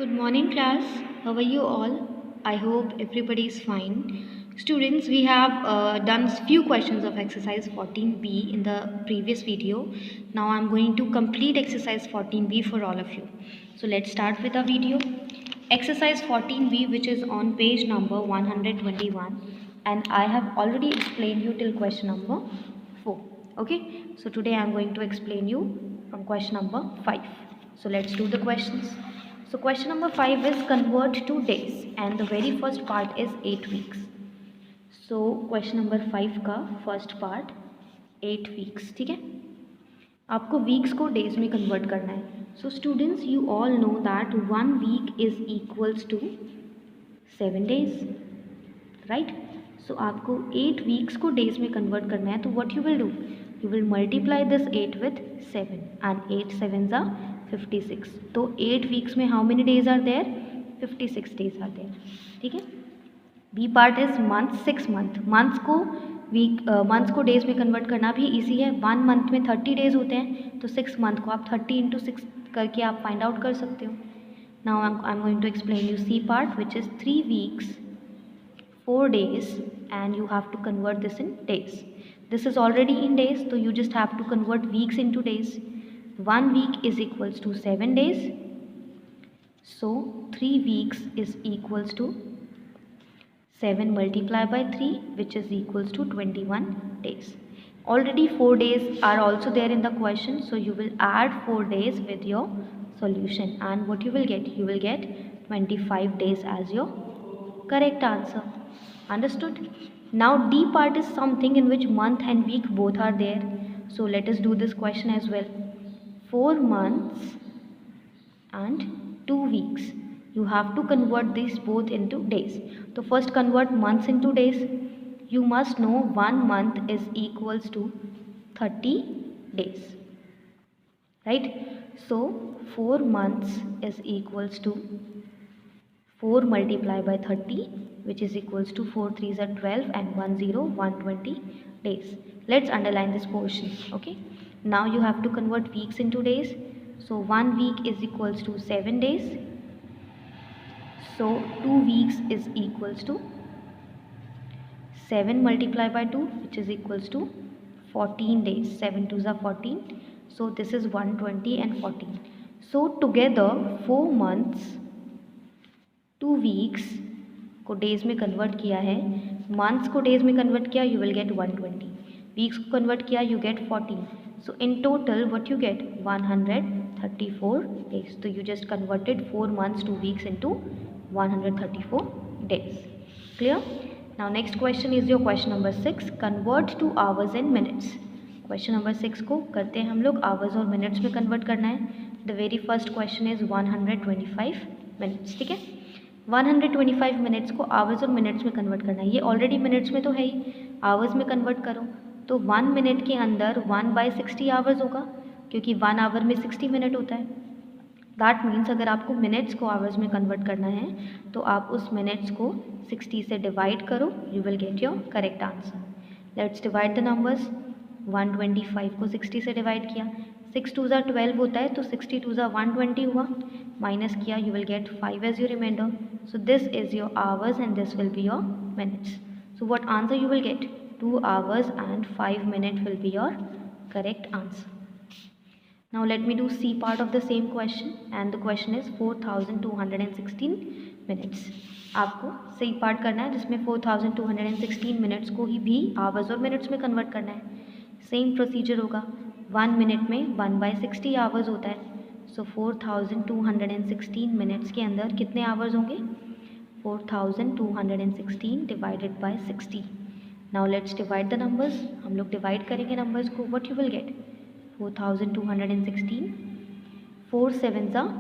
Good morning, class. How are you all? I hope everybody is fine. Students, we have done few questions of exercise 14b in the previous video. Now I'm going to complete exercise 14b for all of you. So let's start with the video. Exercise 14b, which is on page number 121, and I have already explained you till question number 4. Okay, so today I'm going to explain you from question number 5. So let's do the questions. So question number 5 is convert to days, and the very first part is 8 weeks. So question number 5 का first part 8 weeks. ठीक है, आपको weeks को days में convert करना है. So students, you all know that 1 week is equals to 7 days, right. So आपको 8 weeks को डेज में कन्वर्ट करना है. तो what you will do, you will multiply this 8 with 7 and 8 sevens are 56. तो 8 weeks में how many days are there? 56 days are there. ठीक है. B part is month, 6 month. Months को डेज में कन्वर्ट करना भी इजी है. 1 मंथ में 30 डेज होते हैं, तो 6 मंथ को आप 30 इंटू 6 करके आप फाइंड आउट कर सकते हो. Now I am going to explain you C part, which is 3 weeks 4 days, and you have to convert this in days. This is already in days, so you just have to convert weeks into days. 1 week is equals to 7 days. So 3 weeks is equals to 7 multiplied by 3, which is equals to 21 days. Already 4 days are also there in the question, so you will add 4 days with your solution, and what you will get? You will get 25 days as your correct answer. Understood? Now D part is something in which month and week both are there. So let us do this question as well. 4 months and 2 weeks. You have to convert these both into days. So first convert months into days. You must know 1 month is equals to 30 days. Right? So 4 months is equals to 4 multiplied by 30, which is equals to 4 3s are 12 and 1 0 120 days. Let's underline this portion. Okay, now you have to convert weeks into days. So 1 week is equals to 7 days. So 2 weeks is equals to 7 multiplied by 2, which is equals to 14 days. 7 2s are 14. So this is 120 and 14. So together 4 months 2 weeks को days में convert किया है. Months को days में convert किया, you will get 120. Weeks को convert किया, you get 14. So in total what you get 134 days. तो you just converted 4 months 2 weeks into 134 days. Clear? Now next question is your question number 6. Convert to hours and minutes. Question number 6 को करते हैं हम लोग hours और minutes में convert करना है. The very first question is 125 minutes. ठीक है, 125 मिनट्स को आवर्स और मिनट्स में कन्वर्ट करना है. ये ऑलरेडी मिनट्स में तो है ही, आवर्स में कन्वर्ट करो तो 1 मिनट के अंदर 1/60 आवर्स होगा, क्योंकि 1 आवर में 60 मिनट होता है. दैट मीन्स अगर आपको मिनट्स को आवर्स में कन्वर्ट करना है तो आप उस मिनट्स को 60 से डिवाइड करो, you will get your correct answer. Let's divide the numbers. 125 को 60 से डिवाइड किया, 6 2s are 12 होता है, तो 60 2s are 120 हुआ. माइनस किया, you will get 5 as your remainder. So this is your hours and this will be your minutes. So what answer you will get? 2 hours and 5 minutes will be your correct answer. Now let me do C part of the same question, and the question is 4216 minutes. आपको C part करना है जिसमें 4216 minutes को ही भी hours और minutes में convert करना है. सेम प्रोसीजर होगा. 1 मिनट में 1/60 आवर्स होता है. सो 4216 मिनट्स के अंदर कितने आवर्स होंगे? 4216 divided by 60. Now let's divide the numbers. हम लोग डिवाइड करेंगे नंबर्स को. What you will gate? 4216 4 7s are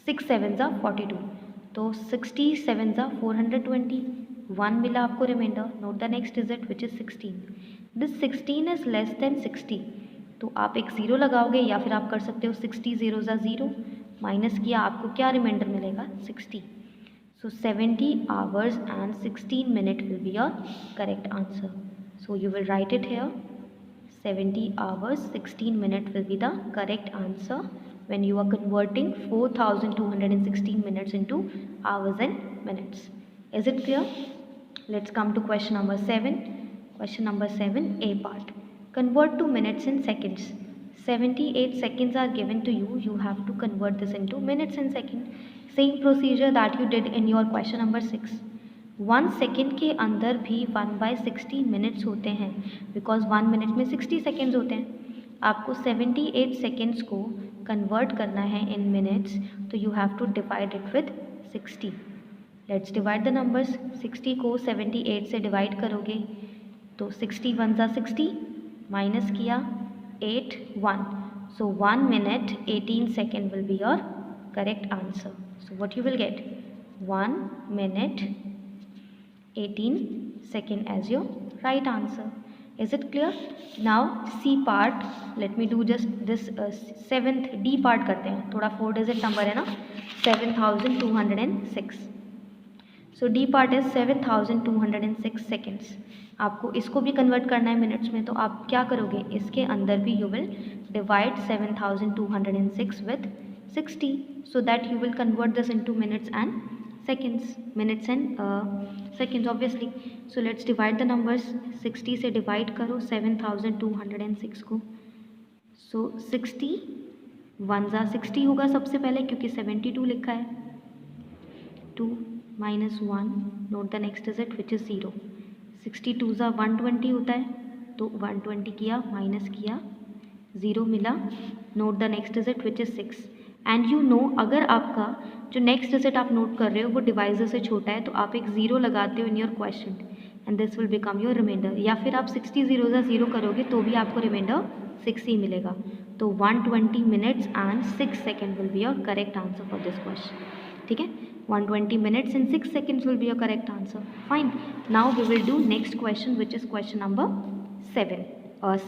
6 7s are 42. तो 60 7s are 420. 1 मिला आपको reminder. Note the next digit which is 16. This 16 is less than 60. तो आप एक 0 लगाओगे या फिर आप कर सकते हो 60 0s are 0. माइनस किया, आपको क्या रिमाइंडर मिलेगा? 60. सो 70 hours and 16 minutes will be your correct answer. So you will write it here. 70 hours 16 minutes will be the correct answer when you are converting 4216 minutes into hours and minutes. Is it clear? Let's come to question number 7. Question number 7, A part. Convert to minutes in seconds. 78 seconds are given to you. You have to convert this into minutes and seconds. Same procedure that you did in your question number 6. 1 second के अंदर भी 1/60 minutes होते हैं, because 1 minute में 60 seconds होते हैं. आपको 78 seconds को कन्वर्ट करना है इन मिनट्स, तो you have to divide it with 60. Let's divide the numbers. 60 को 78 से डिवाइड करोगे तो 60 1 ज़ा 60, माइनस किया 8 1, सो 1 minute 18 second will be your correct answer. So what you will gate 1 minute 18 second as your right answer. Is it clear? Now C part, let me do just this 7th. D part करते हैं, थोड़ा 4 digit number है ना, 7206. So D part is 7206 seconds. आपको इसको भी convert करना है मिनट्स में, तो आप क्या करोगे, इसके अंदर भी you will divide 7206 with 60, so that you will convert this into minutes and seconds. Minutes and seconds obviously. So let's divide the numbers. 60 से डिवाइड करो 7206 को. So 60 1 ज़ा 60 होगा सबसे पहले, क्योंकि 72 लिखा है. 2 minus 1, note the next digit which is 0. 62 ज़ा 120 होता है, तो 120 किया, माइनस किया, 0 मिला. Note the next digit which is 6. And you know, अगर आपका जो नेक्स्ट डिजिट आप नोट कर रहे हो वो डिवाइजर से छोटा है, तो आप एक 0 लगाते हो in your question and this will become your reminder. या फिर आप 60 0 ज़ा 0 करोगे तो भी आपको रिमाइंडर 6 ही मिलेगा. तो 120 minutes and 6 second will be your correct answer for this question. ठीक है, 120 minutes and 6 seconds will be your correct answer. Fine. Now we will do next question which is question number 7.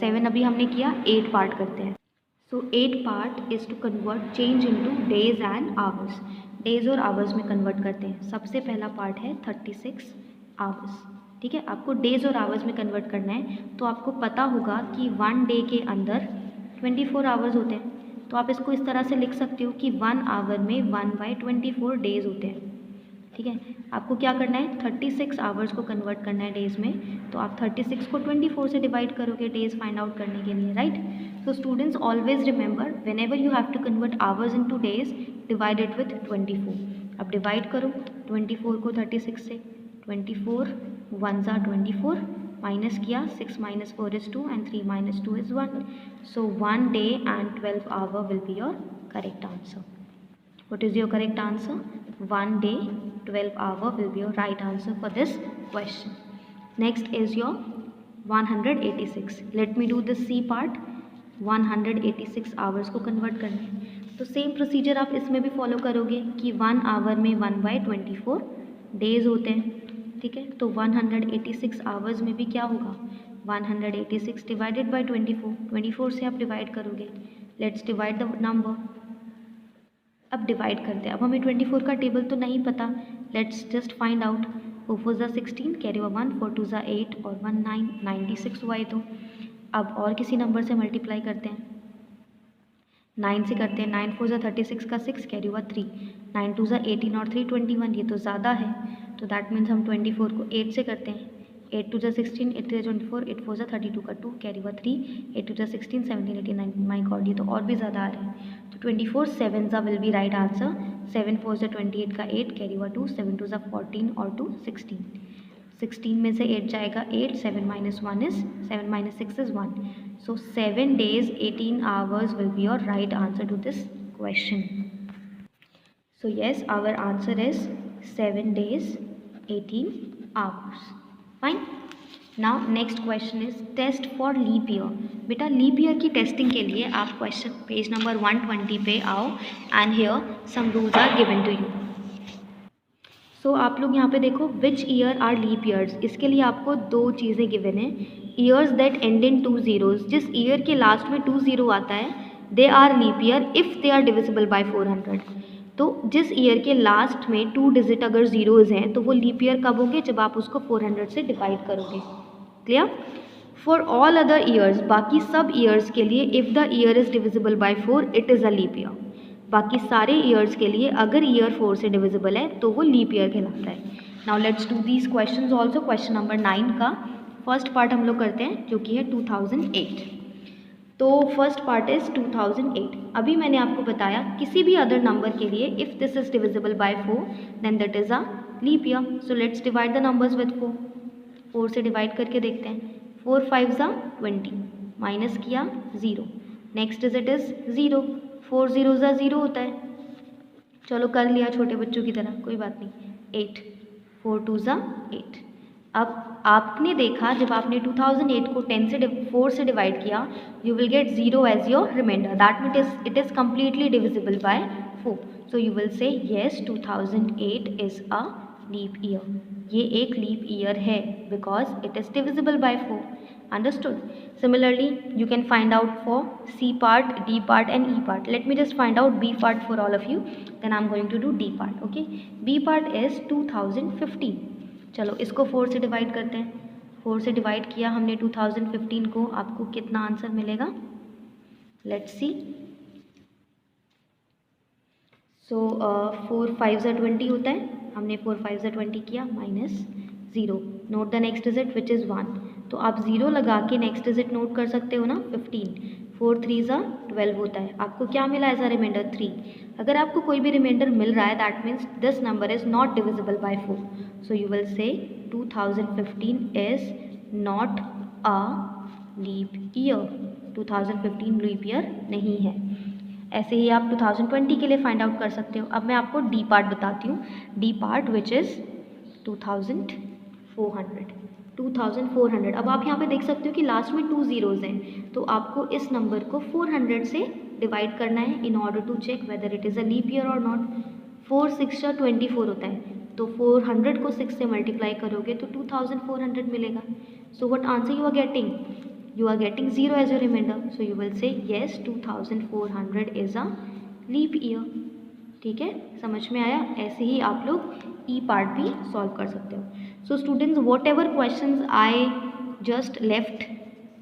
7 अभी हमने किया, 8 part करते हैं. So 8 part is to convert change into days and hours. Days और hours में convert करते हैं. सबसे पहला पार्ट है 36 आवर्स. ठीक है, आपको डेज़ और आवर्स में कन्वर्ट करना है. तो आपको पता होगा कि 1 डे के अंदर 24 आवर्स होते हैं. तो आप इसको इस तरह से लिख सकते हो कि 1 आवर में 1/24 डेज़ होते हैं. ठीक है, आपको क्या करना है, 36 आवर्स को कन्वर्ट करना है डेज़ में. तो आप 36 को 24 से डिवाइड करोगे डेज़ फाइंड आउट करने के लिए, right. So students always remember, whenever you have to convert hours into days, divide it with 24. अब डिवाइड करो 24 को 36 से. 24 1 ज़ा 24, माइनस किया, 6 minus 4 is 2 and 3 minus 2 is 1. So 1 day and 12 hour will be your correct answer. What is your correct answer? 1 day 12 hour will be your right answer for this question. Next is your 186. Let me do the C part. 186 hours को convert करना है. तो same procedure आप इसमें भी follow करोगे कि 1 our में 1/24 डेज़ होते हैं. ठीक है, तो 186 आवर्स में भी क्या होगा, 186 डिवाइडेड बाई 24 से आप डिवाइड करोगे. Let's divide the number. अब डिवाइड करते हैं. अब हमें 24 का टेबल तो नहीं पता, लेट्स जस्ट फाइंड आउट. 4 4 ज़ा 16, कैरी ओवर 1, 4 2 ज़ा 8 और 1 9, 96 हुआ है. तो अब और किसी नंबर से मल्टीप्लाई करते हैं. 9 से करते हैं. 9 4 ज़ा 36 का 6, कैरी ओवर 3. 9 2 ज़ा 18 और 3 21, ये तो ज़्यादा है, तो दैट मीन्स हम 24 को 8 से करते हैं. 8 2 ज़ा 16, 8 3 ज़ा 24, 8 4 ज़ा 32 का 2, कैरी ओवर 3. 8 2 ज़ा 16, 17 18 19, माई गॉड, ये तो और भी ज़्यादा आ रहे हैं. तो 24 7 ज़ा विल बी राइट आंसर. 7 4 ज़ा 28 का 8, कैरी ओवर 2. 7 2 ज़ा 14 और 2 16. 16 में से 8 जाएगा 8. 7 minus 1 is 7 minus 6 is 1. So 7 days 18 hours will be your right answer to this question. So yes, our answer is 7 days 18 hours. Fine. Now next question is test for leap year. बेटा leap year की testing के लिए आप question page number 120 पे आओ and here some rules are given to you. So आप लोग यहाँ पे देखो, which year are leap years. इसके लिए आपको 2 चीज़ें गिवन है. Years that end in 2 zeros. जिस ईयर के लास्ट में 2 0 आता है they are leap year if they are divisible by 400. तो जिस ईयर के लास्ट में 2 डिजिट अगर ज़ीरोज़ हैं तो वो लीप ईयर कब होंगे, जब आप उसको 400 से डिवाइड करोगे. Clear. For all other years, बाकी सब ईयर्स के लिए if the year is divisible by 4 it is a leap year. बाकी सारे ईयर्स के लिए अगर ईयर 4 से डिविजिबल है तो वो लीप ईयर कहलाता है। Now let's do these questions also. Question number 9 का फर्स्ट पार्ट हम लोग करते हैं जो कि है 2008। तो फर्स्ट पार्ट इज 2008। अभी मैंने आपको बताया किसी भी अदर नंबर के लिए if this is divisible by 4 then that is a leap year. So let's divide the numbers with 4। 4 से डिवाइड करके देखते हैं। 4 5 20, माइनस किया 0, नेक्स्ट डिजिट इज़ 0, 4 0 0 होता है। चलो कर लिया छोटे बच्चों की तरह, कोई बात नहीं। 8 4 2 8। अब आपने देखा जब आपने 2008 को 4 से डिवाइड किया, you will get 0 as your reminder, that mean it is completely divisible by 4। So you will say yes 2008 is a leap year. ये एक लीप ईयर है because it is divisible by 4। Understood? Similarly, you can find out for C part, D part and E part. Let me just find out B part for all of you. Then I'm going to do D part. Okay? B part is 2015. चलो इसको 4 से divide करते हैं। 4 से divide किया हमने 2015 को, आपको कितना आंसर मिलेगा? Let's see. सो 4 5 20 होता है, हमने 4 5 20 किया, minus 0। Note the next digit which is 1। तो आप 0 लगा के नेक्स्ट डिजिट नोट कर सकते हो ना, 15। 4 3 12 होता है। आपको क्या मिला एज अ रिमाइंडर? 3। अगर आपको कोई भी रिमाइंडर मिल रहा है that means this number is not divisible by 4। So you will say 2015 is not a leap year. 2015 leap year नहीं है। ऐसे ही आप 2020 के लिए फाइंड आउट कर सकते हो। अब मैं आपको डी पार्ट बताती हूँ। D part which is 2400। 2400। अब आप यहाँ पे देख सकते हो कि लास्ट में 2 ज़ीरोज़ हैं, तो आपको इस नंबर को 400 से डिवाइड करना है in order to check whether it is a leap year और नॉट। 4 6 24 होता है, तो 400 को 6 से मल्टीप्लाई करोगे तो 2400 मिलेगा। So what answer you are getting? You are getting 0 as your remainder. So you will say yes 2400 is a leap year. ठीक है, समझ में आया? ऐसे ही आप लोग ई पार्ट भी सॉल्व कर सकते हो। So students, whatever questions I just left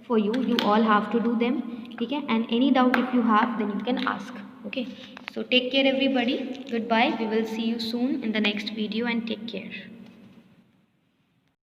for you, you all have to do them. ठीक है, and any doubt if you have then you can ask. Okay, so take care everybody, goodbye, we will see you soon in the next video and take care.